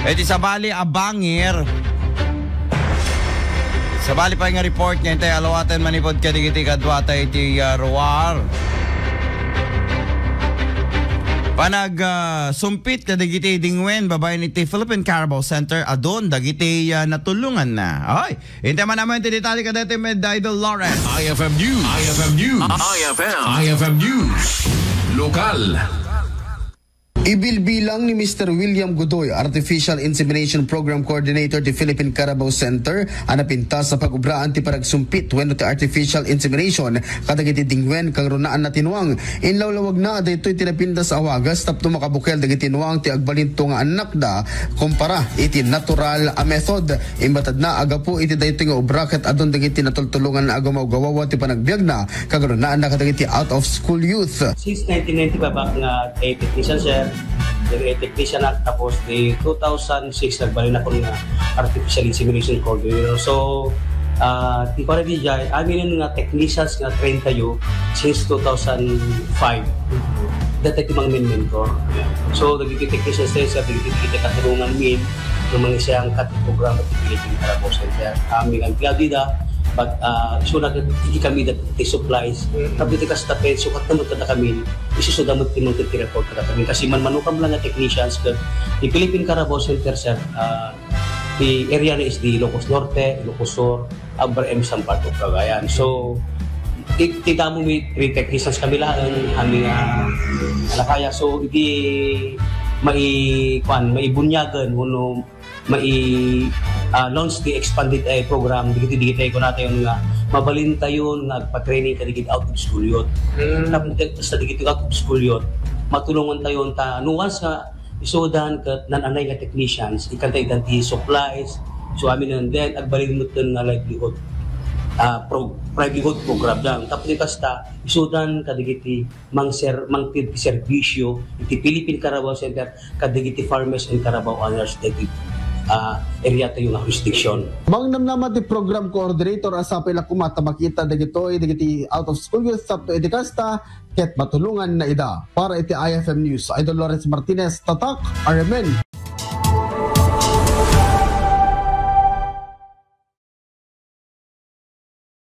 Iti sabali abangir. Sabali pa nga report niya itay alawatan manipod kadigiti kadwata iti ruwar. Panag sumpit kadigiti dingwen babae iti Philippine Carabao Center adon dagiti natulungan na. Ay, hintay man naman iti detalye kadete med Idol Lawrence. IFM News. IFM News. IFM News. Lokal. Ibilbilang ni Mr. William Godoy, Artificial Insemination Program Coordinator ti Philippine Carabao Center, anapintas sa pag-ubraan ti paragsumpit wenno ti artificial insemination kadagiti dingwen kang runaan na tinuang. Inlawlawag na daytoy tinapindas sa awagas tapno makabukel dagiti tinuang ti agbalinto nga anak da kumpara iti natural method. Imbatad na agapo iti daytoy nga obra ket adon dagiti natultulungan na agamaw-gawawa ti panagbiag na kang runaan na kadagiti out of school youth. Since 1990 pa ba nga technician sir, technician na tapos di 2006 nagbalik na ko ng artificial insemination coordinator. So di para di dyan, amin nga technicians nga train tayo since 2005. Dati mga main mentor. So nagiging technicians tayo sa nagiging katarungan min ng mga siyang program at Philippine Carabao Center. Amin ang piyadida but so hindi kami dati supplies tapi tika sa tapet so katamot na kami isusudamot tinong report na kami kasi manmanukam lang na technicians di Philippine Carabao Center sir the area na is the Ilocos Norte, Ilocos Sur, Abra M some part of Cagayan. So kita mo may 3 technicians kami lang aming alakaya so hindi maibunyagan uno launch the expanded program digiti ko natin nga mabalin tayo nga pa-training kadigit out of school yun. Tapos sa digiti out of school yun matulungan tayo ta nuance nga isudan kat nananay nga technicians ikantay danti supplies so amin and then agbalin mo nga livelihood livelihood program lang tapos kasta isudan kadigiti mangtid serbisyo iti Philippine Carabao Center kadigiti farmers and Carabao owners dagiti area tayo nga jurisdiction. Bang namnamat ti program coordinator asapay la kumata makita dagiti out of school youth tapno iti kasta ket matulungan na ida para iti IFM News. Idol Lawrence Martinez, Tatak, RMN.